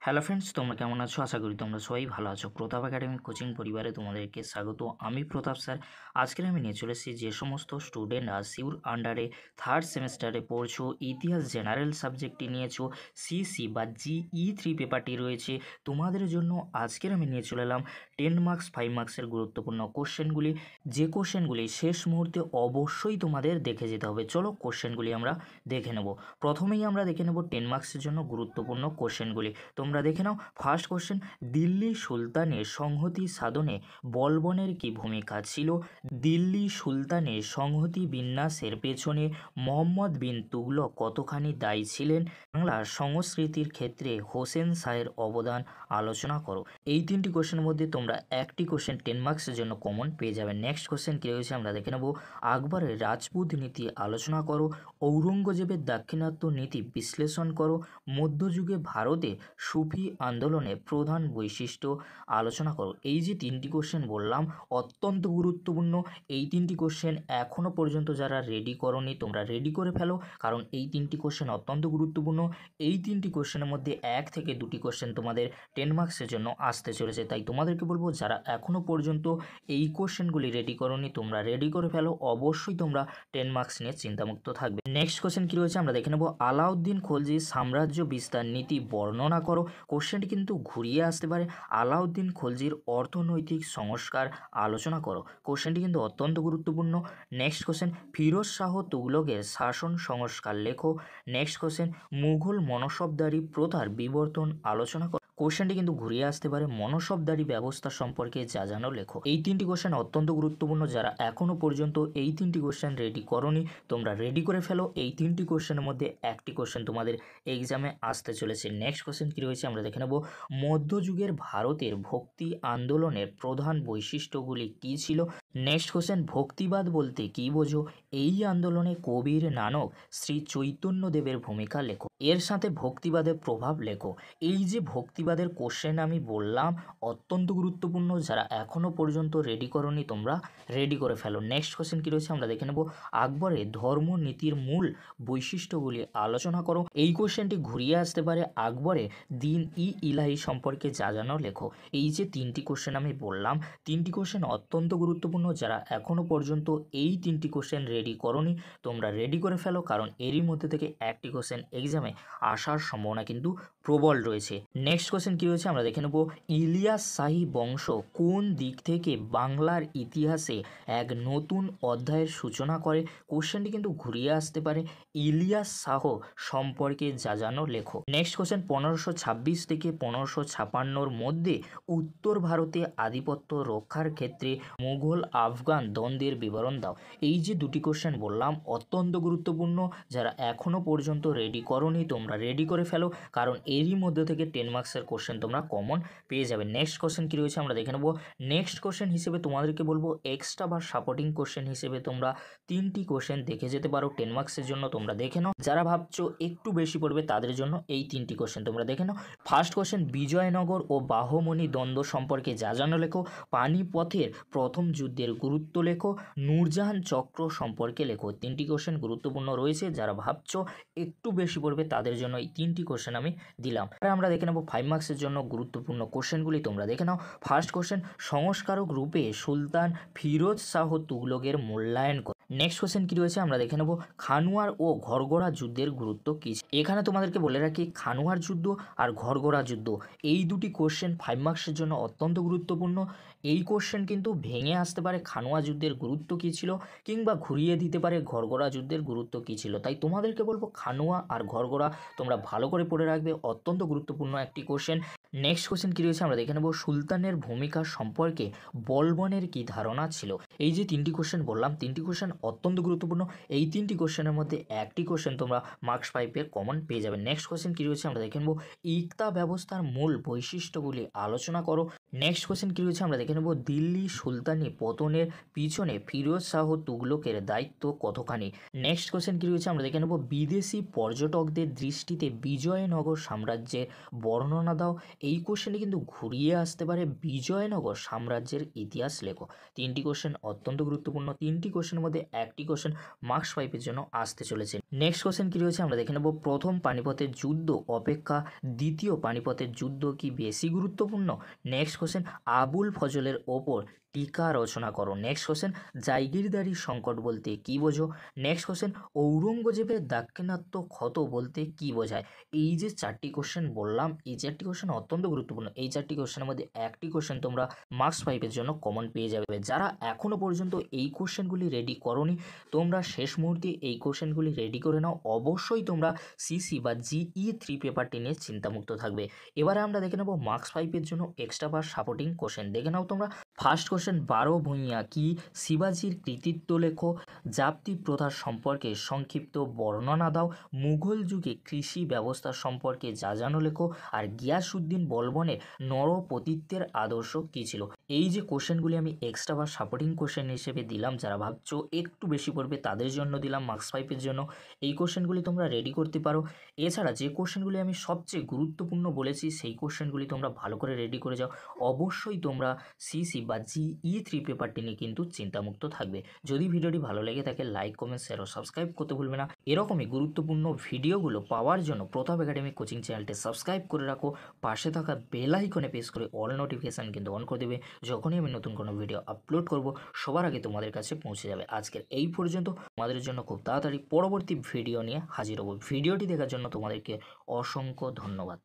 Hello friends, তোমরা কেমন আছো? আশা করি তোমরা সবাই ভালো আছো। প্রতাপ একাডেমি কোচিং পরিবারে তোমাদেরকে স্বাগত। আমি প্রতাপ স্যার। আজকের আমি নিয়ে চলে এসেছি যে সমস্ত স্টুডেন্টরা সিউর আন্ডারে থার্ড সেমিস্টারে পড়ছো, ইতিহাস জেনারেল সাবজেক্টটি নিয়েছো, সিসি বা জিই 3 পেপারটি রয়েছে তোমাদের জন্য। আজকের আমি নিয়ে চলে এলাম 10 মার্কস 5 মার্কসের গুরুত্বপূর্ণ কোশ্চেনগুলি, যে কোশ্চেনগুলি শেষ মুহূর্তে অবশ্যই তোমাদের দেখে যেতে হবে। চলো কোশ্চেনগুলি আমরা দেখে নেব। প্রথমেই আমরা দেখে নেব 10 মার্কসের জন্য গুরুত্বপূর্ণ কোশ্চেনগুলি। তোমরা দেখে নাও। ফার্স্ট কোশ্চেন, দিল্লি সুলতানের সংহতি সাধনে বলবনের কি ভূমিকা ছিল? দিল্লি সুলতানের সংহতি বিন্যাসের পেছনে মোহাম্মদ বিন তুগলক কতখানি দায়ী ছিলেন? বাংলার সংস্কৃতির ক্ষেত্রে হোসেন শাহের অবদান আলোচনা করো। এই তিনটি কোশ্চেনের মধ্যে তোমরা একটি কোশ্চেন 10 মার্কসের জন্য কমন পেয়ে যাবে। নেক্সট কোশ্চেন কী রয়েছে আমরা দেখে নেব। আকবরের রাজপুত নীতি আলোচনা করো। ঔরঙ্গজেবের দাক্ষিণাত্য নীতি বিশ্লেষণ করো। মধ্যযুগে ভারতে সুফি আন্দোলনের প্রধান বৈশিষ্ট্য আলোচনা করো। এই যে তিনটি কোশ্চেন বললাম অত্যন্ত গুরুত্বপূর্ণ। এই তিনটি কোশ্চেন এখনও পর্যন্ত যারা রেডি করোনি তোমরা রেডি করে ফেলো, কারণ এই তিনটি কোশ্চেন অত্যন্ত গুরুত্বপূর্ণ। এই তিনটি কোশ্চেনের মধ্যে 1 থেকে 2টি কোশ্চেন তোমাদের 10 মার্কসের জন্য আসতে চলেছে। তাই তোমাদেরকে বলবো যারা এখনও পর্যন্ত এই কোশ্চেনগুলি রেডি করোনি তোমরা রেডি করে ফেলো। অবশ্যই তোমরা 10 মার্কস নিয়ে চিন্তামুক্ত থাকবে। নেক্সট কোশ্চেন কী রয়েছে আমরা দেখে নেব। আলাউদ্দিন খলজির সাম্রাজ্য বিস্তার নীতি বর্ণনা করো। কোশ্চেনটি কিন্তু ঘুরিয়ে আসতে পারে। আলাউদ্দিন খলজির অর্থনৈতিক সংস্কার আলোচনা করো। কোশ্চেনটি কিন্তু অত্যন্ত গুরুত্বপূর্ণ। নেক্সট কোশ্চেন, ফিরোজ শাহ তুগলকের শাসন সংস্কার লেখো। নেক্সট কোশ্চেন, মুঘল মনসবদারি প্রথার বিবর্তন আলোচনা করো। কোশ্চেনটি কিন্তু ঘুরিয়ে আসতে পারে। মনসবদারি ব্যবস্থা সম্পর্কে যা জানো লেখো। এই তিনটি কোশ্চেন অত্যন্ত গুরুত্বপূর্ণ। যারা এখনও পর্যন্ত এই তিনটি কোশ্চেন রেডি করোনি তোমরা রেডি করে ফেলো। এই তিনটি কোশ্চেনের মধ্যে একটি কোশ্চেন তোমাদের এক্সামে আসতে চলেছে। নেক্সট কোশ্চেন কী রয়েছে আমরা দেখে নেব। মধ্যযুগের ভারতের ভক্তি আন্দোলনের প্রধান বৈশিষ্ট্যগুলি কী ছিল? নেক্সট কোশ্চেন, ভক্তিবাদ বলতে কী বোঝো? এই আন্দোলনে কবির নানক শ্রী চৈতন্যদেবের ভূমিকা লেখো। এর সাথে ভক্তিবাদের প্রভাব লেখো। এই যে ভক্তিবাদের কোশ্চেন আমি বললাম অত্যন্ত গুরুত্বপূর্ণ। যারা এখনও পর্যন্ত রেডি করোনি তোমরা রেডি করে ফেলো। নেক্সট কোশ্চেন কী রয়েছে আমরা দেখে নেব। আকবরের ধর্মনীতির মূল বৈশিষ্ট্যগুলি আলোচনা করো। এই কোশ্চেনটি ঘুরিয়ে আসতে পারে। আকবরের দিন ইলাহি সম্পর্কে যা জানো লেখো। এই যে তিনটি কোশ্চেন আমি বললাম তিনটি কোশ্চেন অত্যন্ত গুরুত্বপূর্ণ। যারা এখনও পর্যন্ত এই তিনটি কোশ্চেন রেডি করোনি তোমরা রেডি করে ফেলো, কারণ এরই মধ্যে থেকে একটি কোশ্চেন এক্সামে আসার সম্ভাবনা কিন্তু প্রবল রয়েছে। নেক্সট কোশ্চেন কী রয়েছে আমরা দেখে নেব। ইলিয়াস শাহী বংশ কোন দিক থেকে বাংলার ইতিহাসে এক নতুন অধ্যায়ের সূচনা করে? কোশ্চেনটি কিন্তু ঘুরিয়ে আসতে পারে। ইলিয়াস শাহ সম্পর্কে যা জানো লেখো। নেক্সট কোশ্চেন, 1526 থেকে 1556 মধ্যে উত্তর ভারতে আধিপত্য রক্ষার ক্ষেত্রে মুঘল আফগান দ্বন্দ্বের বিবরণ দাও। এই যে দুটি কোশ্চেন বললাম অত্যন্ত গুরুত্বপূর্ণ। যারা এখনও পর্যন্ত রেডি করোনি তোমরা রেডি করে ফেলো, কারণ এরই মধ্যে থেকে 10 মার্কসের কোশ্চেন তোমরা কমন পেয়ে যাবে। নেক্সট কোশ্চেন কী রয়েছে আমরা দেখে নেব। নেক্সট কোশ্চেন হিসেবে তোমাদেরকে বলবো এক্সট্রা বা সাপোর্টিং কোশ্চেন হিসেবে তোমরা 3টি কোশ্চেন দেখে যেতে পারো। 10 মার্কসের জন্য তোমরা দেখে নাও। যারা ভাবছো একটু বেশি পড়বে তাদের জন্য এই 3টি কোশ্চেন তোমরা দেখে নাও। ফার্স্ট কোশ্চেন, বিজয়নগর ও বাহমনি দ্বন্দ্ব সম্পর্কে যা জানো লেখো। পানিপথের প্রথম যুদ্ধের গুরুত্ব লেখো। নূরজাহান চক্র সম্পর্কে লেখো। 3টি কোশ্চেন গুরুত্বপূর্ণ রয়েছে। যারা ভাবছো একটু বেশি পড়বে তাদের জন্য এই 3টি কোশ্চেন আমি দিলাম। আর আমরা দেখে নেব 5 মার্কসের জন্য গুরুত্বপূর্ণ কোশ্চেনগুলি তোমরা দেখে নাও। ফার্স্ট কোশ্চেন, সংস্কারক রূপে সুলতান ফিরোজ শাহ তুগলকের মূল্যায়ন করো। নেক্সট কোশ্চেন কী রয়েছে আমরা দেখে নেব। খানুয়ার ও ঘরগড়া যুদ্ধের গুরুত্ব কী? এখানে তোমাদেরকে বলে রাখি খানুয়ার যুদ্ধ আর ঘরগড়া যুদ্ধ এই দুটি কোশ্চেন 5 মার্কসের জন্য অত্যন্ত গুরুত্বপূর্ণ। এই কোশ্চেন কিন্তু ভেঙে আসতে পারে খানুয়া যুদ্ধের গুরুত্ব কী ছিল, কিংবা ঘুরিয়ে দিতে পারে ঘরগড়া যুদ্ধের গুরুত্ব কী ছিল। তাই তোমাদেরকে বলবো খানুয়া আর ঘরগড়া তোমরা ভালো করে পড়ে রাখবে। অত্যন্ত গুরুত্বপূর্ণ একটি কোশ্চেন। নেক্সট কোশ্চেন কী রয়েছে আমরা দেখে নেব। সুলতানের ভূমিকা সম্পর্কে বলবনের কী ধারণা ছিল? এই যে 3টি কোশ্চেন বললাম 3টি কোশ্চেন অত্যন্ত গুরুত্বপূর্ণ। এই 3টি কোশ্চেনের মধ্যে একটি কোশ্চেন তোমরা মার্কস 5-এর কমন পেয়ে যাবে। নেক্সট কোশ্চেন কী রয়েছে আমরা দেখে নেব। ইকতা ব্যবস্থার মূল বৈশিষ্ট্যগুলি আলোচনা করো। নেক্সট কোশ্চেন কী রয়েছে আমরা দেখে নেব, দিল্লি সুলতানি পতনের পিছনে ফিরোজ শাহ তুগলকের দায়িত্ব কতখানি। নেক্সট কোশ্চেন কী রয়েছে আমরা দেখে নেব, বিদেশি পর্যটকদের দৃষ্টিতে বিজয়নগর সাম্রাজ্যের বর্ণনা দাও। এই কোশ্চেনে কিন্তু ঘুরিয়ে আসতে পারে, বিজয়নগর সাম্রাজ্যের ইতিহাস লেখো। তিনটি কোশ্চেন অত্যন্ত গুরুত্বপূর্ণ, তিনটি কোশ্চেনের মধ্যে একটি কোশ্চেন মার্কস 5-এর জন্য আসতে চলেছে। নেক্সট কোশ্চেন কী রয়েছে আমরা দেখে নেব, প্রথম পানিপথের যুদ্ধ অপেক্ষা দ্বিতীয় পানিপথের যুদ্ধ কি বেশি গুরুত্বপূর্ণ। নেক্সট কোশ্চেন, আবুল ফজলের ওপর টিকা রচনা করো। নেক্সট কোশ্চেন, জাইগিরদারি সংকট বলতে কি বোঝো। নেক্সট কোশ্চেন, ঔরঙ্গজেবের দাক্ষিণাত্য ক্ষত বলতে কি বোঝায়। এই যে চারটি কোশ্চেন বললাম, এই চারটি কোশ্চেন অত্যন্ত গুরুত্বপূর্ণ। এই চারটি কোশ্চেনের মধ্যে একটি কোশ্চেন তোমরা মার্কস 5-এর জন্য কমন পেয়ে যাবে। যারা এখনও পর্যন্ত এই কোশ্চেনগুলি রেডি করোনি, তোমরা শেষ মুহূর্তে এই কোশ্চেনগুলি রেডি করে নাও। অবশ্যই তোমরা সিসি বা জিই 3 পেপারটি নিয়ে চিন্তামুক্ত থাকবে। এবারে আমরা দেখে নেব মার্কস 5-এর জন্য এক্সট্রা বা সাপোর্টিং কোশ্চেন। দেখে নাও তোমরা। ফার্স্ট কোশ্চেন, 12 ভূঁইয়া কি, শিবাজির কৃতিত্ব লেখো। জাপ্তি প্রথা সম্পর্কে সংক্ষিপ্ত বর্ণনা দাও। মুঘল যুগে কৃষি ব্যবস্থা সম্পর্কে জানো লেখো। আর গিয়াসউদ্দিন বলবনের নরপতিত্বের আদর্শ কী ছিল। এই যে কোশ্চেনগুলি আমি এক্সট্রা বা সাপোর্টিং কোশ্চেন হিসেবে দিলাম, যারা ভাবছো একটু বেশি পড়বে তাদের জন্য দিলাম মার্কস 5-এর জন্য। এই কোশ্চেনগুলি তোমরা রেডি করতে পারো। এছাড়া যে কোশ্চেনগুলি আমি সবচেয়ে গুরুত্বপূর্ণ বলেছি, সেই কোশ্চেনগুলি তোমরা ভালো করে রেডি করে যাও। অবশ্যই তোমরা সিসি বা জিই 3 পেপারটি নিয়ে কিন্তু চিন্তামুক্ত থাকবে। যদি ভিডিওটি ভালো লেগে থাকে, লাইক, কমেন্ট, শেয়ার ও সাবস্ক্রাইব করতে ভুলবে না। এরকমই গুরুত্বপূর্ণ ভিডিওগুলো পাওয়ার জন্য প্রতাপ একাডেমি কোচিং চ্যানেলটি সাবস্ক্রাইব করে রাখো। পাশে থাকা বেল আইকনে প্রেস করে অল নোটিফিকেশান কিন্তু অন করে দেবে। যখনই আমি নতুন কোনো ভিডিও আপলোড করব, সবার আগে তোমাদের কাছে পৌঁছে যাবে। আজকের এই পর্যন্ত। তোমাদের জন্য খুব তাড়াতাড়ি পরবর্তী ভিডিও নিয়ে হাজির হব। ভিডিওটি দেখার জন্য তোমাদেরকে অসংখ্য ধন্যবাদ।